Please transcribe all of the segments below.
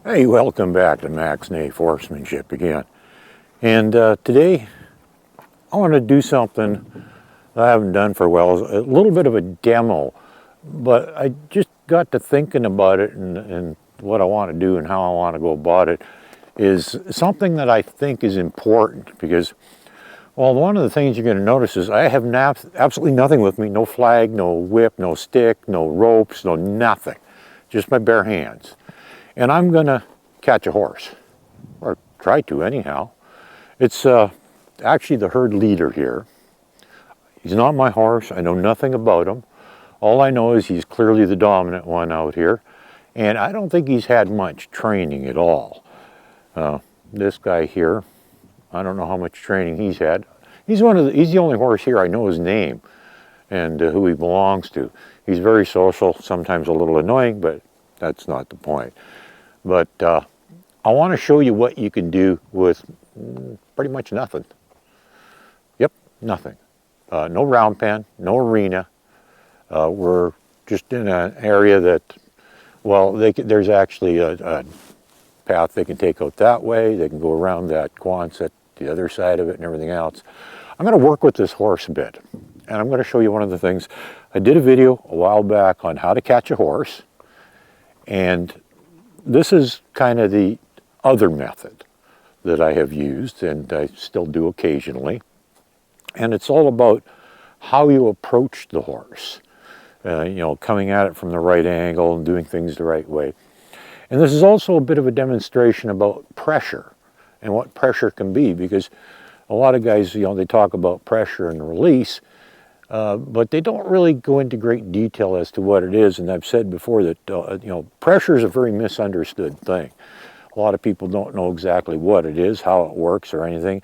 Hey, welcome back to Max Nafe Horsemanship again. And today I want to do something that I haven't done for a while, a little bit of a demo, but I just got to thinking about it and what I want to do and how I want to go about it is something that I think is important because, well, one of the things you're going to notice is I have absolutely nothing with me, no flag, no whip, no stick, no ropes, no nothing, just my bare hands. And I'm going to catch a horse, or try to anyhow. It's actually the herd leader here. He's not my horse. I know nothing about him. All I know is he's clearly the dominant one out here. And I don't think he's had much training at all. This guy here, I don't know how much training he's had. He's the only horse here I know his name and who he belongs to. He's very social, sometimes a little annoying, but that's not the point. But I want to show you what you can do with pretty much nothing. Yep, nothing. No round pen, no arena. We're just in an area that, well, there's actually a path they can take out that way. They can go around that Quonset, the other side of it and everything else. I'm going to work with this horse a bit. And I'm going to show you one of the things. I did a video a while back on how to catch a horse. And this is kind of the other method that I have used and I still do occasionally. And it's all about how you approach the horse. Coming at it from the right angle and doing things the right way. And this is also a bit of a demonstration about pressure and what pressure can be, because a lot of guys, they talk about pressure and release, but they don't really go into great detail as to what it is. And I've said before that, pressure is a very misunderstood thing. A lot of people don't know exactly what it is, how it works or anything.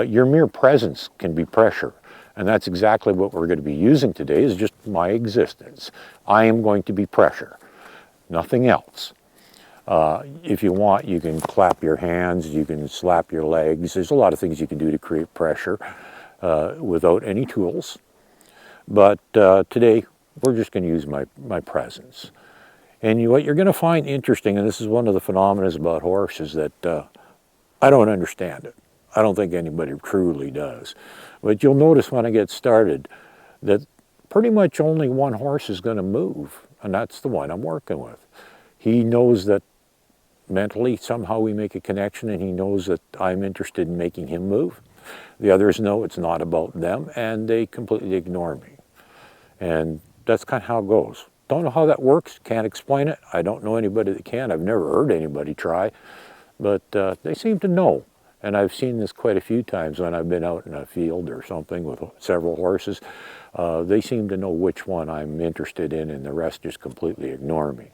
Your mere presence can be pressure. And that's exactly what we're going to be using today, is just my existence. I am going to be pressure, nothing else. If you want, you can clap your hands, you can slap your legs. There's a lot of things you can do to create pressure without any tools. But today, we're just going to use my presence. And what you're going to find interesting, and this is one of the phenomena about horses that I don't understand it. I don't think anybody truly does. But you'll notice when I get started that pretty much only one horse is going to move, and that's the one I'm working with. He knows that mentally somehow we make a connection, and he knows that I'm interested in making him move. The others know it's not about them, and they completely ignore me. And that's kind of how it goes. Don't know how that works, can't explain it. I don't know anybody that can. I've never heard anybody try, but they seem to know. And I've seen this quite a few times when I've been out in a field or something with several horses. They seem to know which one I'm interested in, and the rest just completely ignore me.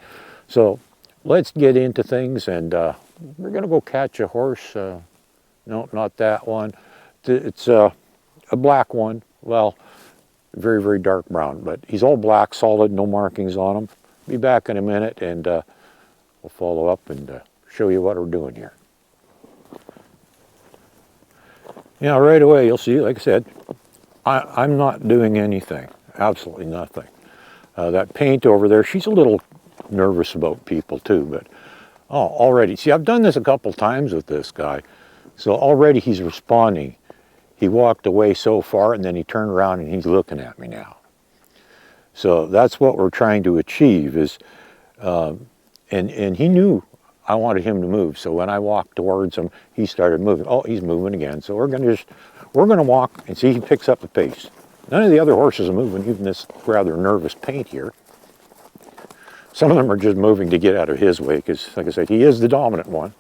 So let's get into things, and we're going to go catch a horse. No, not that one. It's a black one. Well, very, very dark brown, but he's all black, solid, no markings on him. Be back in a minute, and we'll follow up and show you what we're doing here. Right away you'll see, like I said, I'm not doing anything, absolutely nothing. That paint over there, she's a little nervous about people too, but already, see, I've done this a couple times with this guy, so already he's responding. He walked away so far and then he turned around and he's looking at me now. So that's what we're trying to achieve is, and he knew I wanted him to move. So when I walked towards him, he started moving. Oh, he's moving again. So we're going to walk and see he picks up the pace. None of the other horses are moving, even this rather nervous paint here. Some of them are just moving to get out of his way because, like I said, he is the dominant one.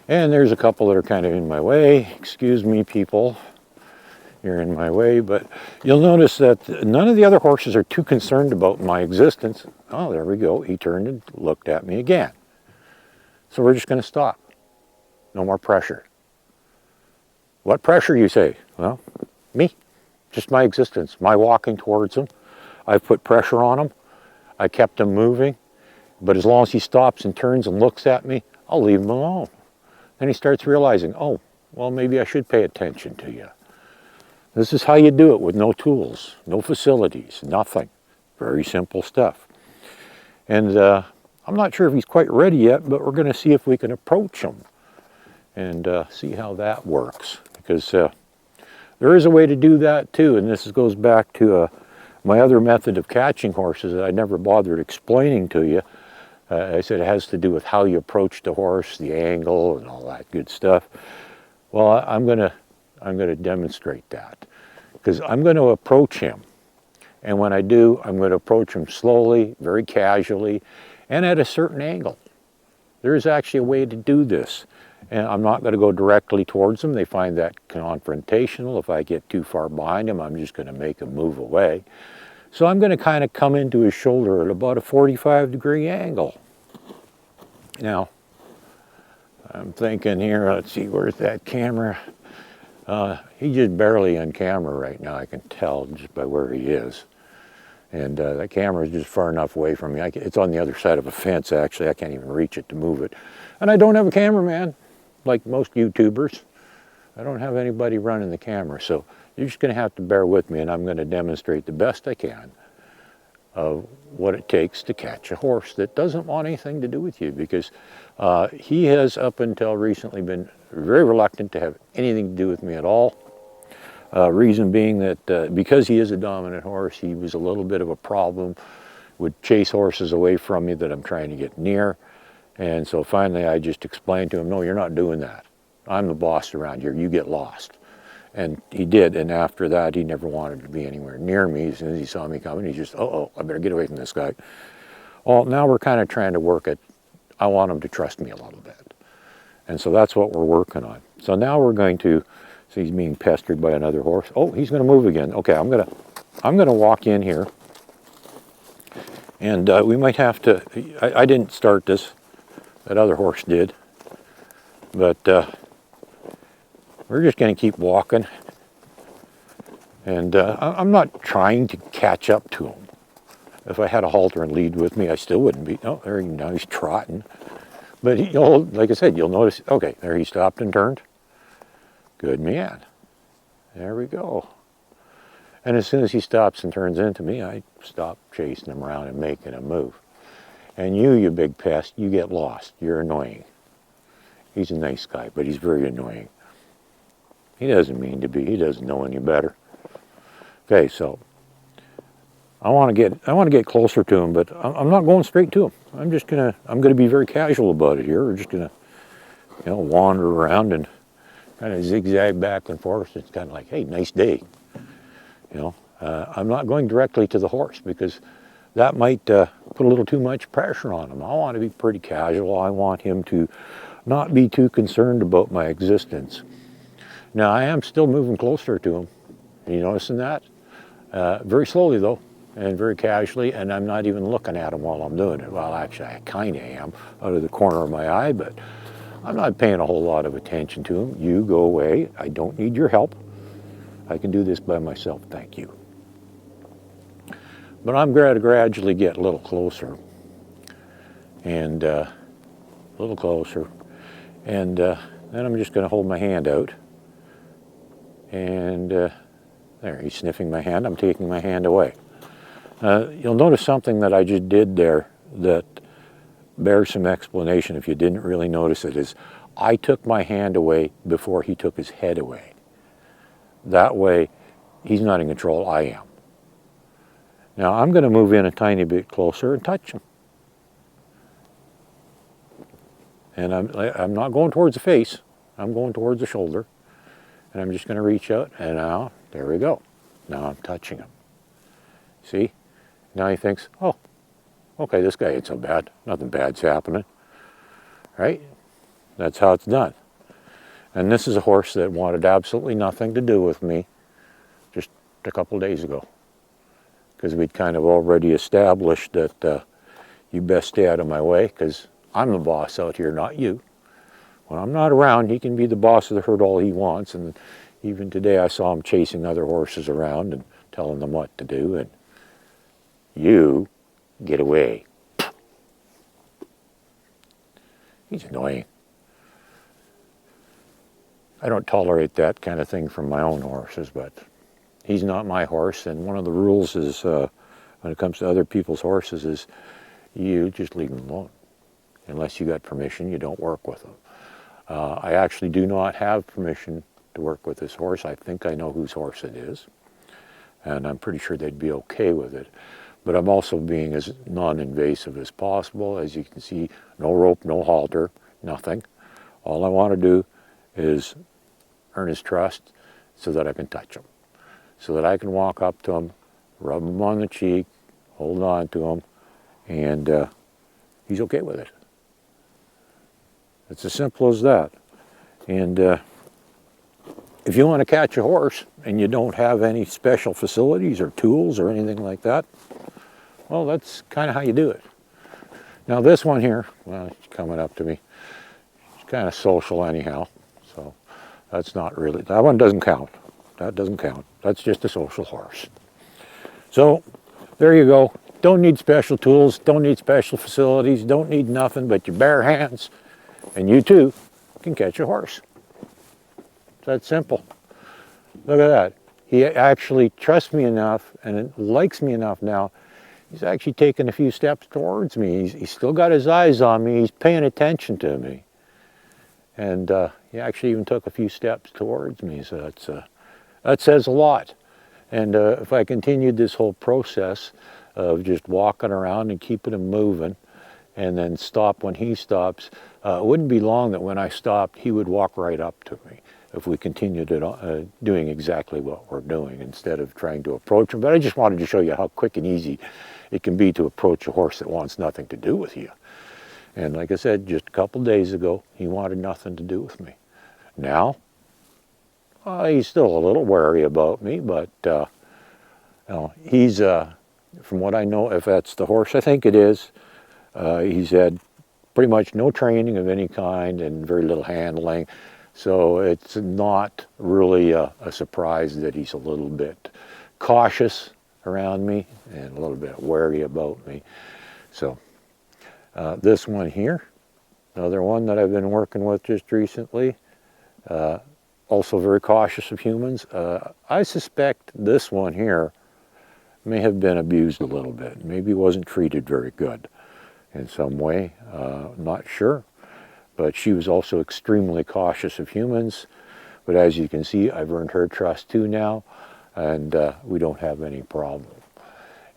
And there's a couple that are kind of in my way. Excuse me, people. You're in my way. But you'll notice that none of the other horses are too concerned about my existence. Oh, there we go. He turned and looked at me again. So we're just going to stop. No more pressure. What pressure, you say? Well, me. Just my existence. My walking towards him. I've put pressure on him. I kept him moving. But as long as he stops and turns and looks at me, I'll leave him alone. Then he starts realizing, oh, well, maybe I should pay attention to you. This is how you do it with no tools, no facilities, nothing. Very simple stuff. And I'm not sure if he's quite ready yet, but we're going to see if we can approach him and see how that works. Because there is a way to do that too, and this goes back to my other method of catching horses that I never bothered explaining to you. I said it has to do with how you approach the horse, the angle, and all that good stuff. Well, I'm gonna demonstrate that, because I'm going to approach him, and when I do, I'm going to approach him slowly, very casually, and at a certain angle. There is actually a way to do this, and I'm not going to go directly towards him. They find that confrontational. If I get too far behind him, I'm just going to make him move away. So I'm going to kind of come into his shoulder at about a 45-degree angle. Now, I'm thinking here, let's see, where's that camera? He's just barely on camera right now, I can tell just by where he is. And that camera is just far enough away from me. It's on the other side of a fence, actually. I can't even reach it to move it. And I don't have a cameraman, like most YouTubers. I don't have anybody running the camera, so you're just going to have to bear with me, and I'm going to demonstrate the best I can of what it takes to catch a horse that doesn't want anything to do with you, because he has up until recently been very reluctant to have anything to do with me at all. Reason being that because he is a dominant horse, he was a little bit of a problem, would chase horses away from me that I'm trying to get near. And so finally I just explained to him, no, you're not doing that. I'm the boss around here, you get lost. And he did, and after that he never wanted to be anywhere near me. As soon as he saw me coming, he just, uh-oh, I better get away from this guy. Well, now we're kind of trying to work it. I want him to trust me a little bit. And so that's what we're working on. So now we're going to, see, he's being pestered by another horse. Oh, he's going to move again. Okay, I'm going to walk in here. And we might have to, I didn't start this, that other horse did. But we're just going to keep walking. And I'm not trying to catch up to him. If I had a halter and lead with me, I still wouldn't be. Oh, there, now he's trotting. But like I said, you'll notice, okay, there he stopped and turned. Good man. There we go. And as soon as he stops and turns into me, I stop chasing him around and making him move. And you big pest, you get lost. You're annoying. He's a nice guy, but he's very annoying. He doesn't mean to be. He doesn't know any better. Okay, so I want to get closer to him, but I'm not going straight to him. I'm gonna be very casual about it here. We're just gonna, wander around and kind of zigzag back and forth. It's kind of like, hey, nice day. I'm not going directly to the horse, because that might put a little too much pressure on him. I want to be pretty casual. I want him to not be too concerned about my existence. Now, I am still moving closer to him. Are you noticing that? Very slowly, though, and very casually, and I'm not even looking at him while I'm doing it. Well, actually, I kind of am, out of the corner of my eye, but I'm not paying a whole lot of attention to him. You go away. I don't need your help. I can do this by myself, thank you. But I'm going to gradually get a little closer, and a little closer, and then I'm just going to hold my hand out, and there, he's sniffing my hand. I'm taking my hand away. You'll notice something that I just did there that bears some explanation if you didn't really notice it, is I took my hand away before he took his head away. That way, he's not in control, I am. Now I'm going to move in a tiny bit closer and touch him. And I'm not going towards the face, I'm going towards the shoulder. And I'm just going to reach out, and now, there we go. Now I'm touching him. See? Now he thinks, oh, okay, this guy ain't so bad. Nothing bad's happening. Right? That's how it's done. And this is a horse that wanted absolutely nothing to do with me just a couple days ago. Because we'd kind of already established that you best stay out of my way, because I'm the boss out here, not you. When I'm not around, he can be the boss of the herd all he wants. And even today I saw him chasing other horses around and telling them what to do. And you get away. He's annoying. I don't tolerate that kind of thing from my own horses, but he's not my horse. And one of the rules is, when it comes to other people's horses, is you just leave him alone. Unless you got permission, you don't work with them. I actually do not have permission to work with this horse. I think I know whose horse it is, and I'm pretty sure they'd be okay with it. But I'm also being as non-invasive as possible. As you can see, no rope, no halter, nothing. All I want to do is earn his trust so that I can touch him, so that I can walk up to him, rub him on the cheek, hold on to him, and he's okay with it. It's as simple as that. And if you want to catch a horse and you don't have any special facilities or tools or anything like that, well, that's kind of how you do it. Now this one here, well, he's coming up to me. He's kind of social anyhow, so that's not really, that one doesn't count. That doesn't count. That's just a social horse. So there you go. Don't need special tools, don't need special facilities, don't need nothing but your bare hands, and you too can catch a horse. It's that simple. Look at that. He actually trusts me enough and likes me enough now. He's actually taken a few steps towards me. He's still got his eyes on me. He's paying attention to me. And he actually even took a few steps towards me. So that says a lot. And if I continued this whole process of just walking around and keeping him moving and then stop when he stops, it wouldn't be long that when I stopped, he would walk right up to me if we continued it, doing exactly what we're doing instead of trying to approach him. But I just wanted to show you how quick and easy it can be to approach a horse that wants nothing to do with you. And like I said, just a couple days ago, he wanted nothing to do with me. Now, he's still a little wary about me, but you know, he's, from what I know, if that's the horse I think it is, he's had pretty much no training of any kind and very little handling. So it's not really a surprise that he's a little bit cautious around me and a little bit wary about me. So this one here, another one that I've been working with just recently, also very cautious of humans. I suspect this one here may have been abused a little bit. Maybe wasn't treated very good in some way, not sure. But she was also extremely cautious of humans. But as you can see, I've earned her trust too now, and we don't have any problem.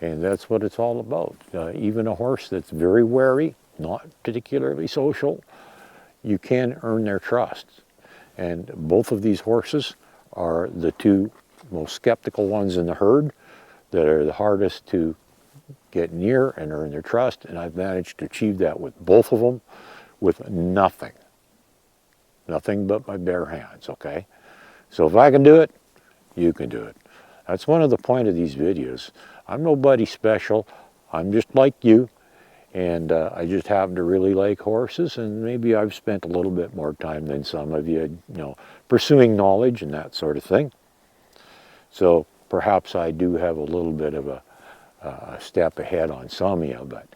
And that's what it's all about. Even a horse that's very wary, not particularly social, you can earn their trust. And both of these horses are the two most skeptical ones in the herd that are the hardest to get near and earn their trust. And I've managed to achieve that with both of them with nothing but my bare hands, okay? So if I can do it, you can do it. That's one of the point of these videos. I'm nobody special. I'm just like you, and I just happen to really like horses, and maybe I've spent a little bit more time than some of you, you know, pursuing knowledge and that sort of thing. So perhaps I do have a little bit of a step ahead on some of you, but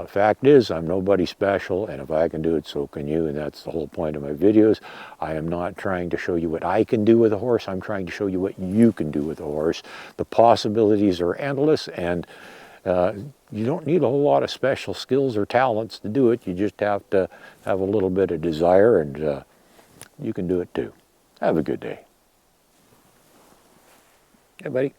fact is, I'm nobody special, and if I can do it, so can you, and that's the whole point of my videos. I am not trying to show you what I can do with a horse. I'm trying to show you what you can do with a horse. The possibilities are endless, and you don't need a whole lot of special skills or talents to do it. You just have to have a little bit of desire, and you can do it too. Have a good day. Hey, buddy.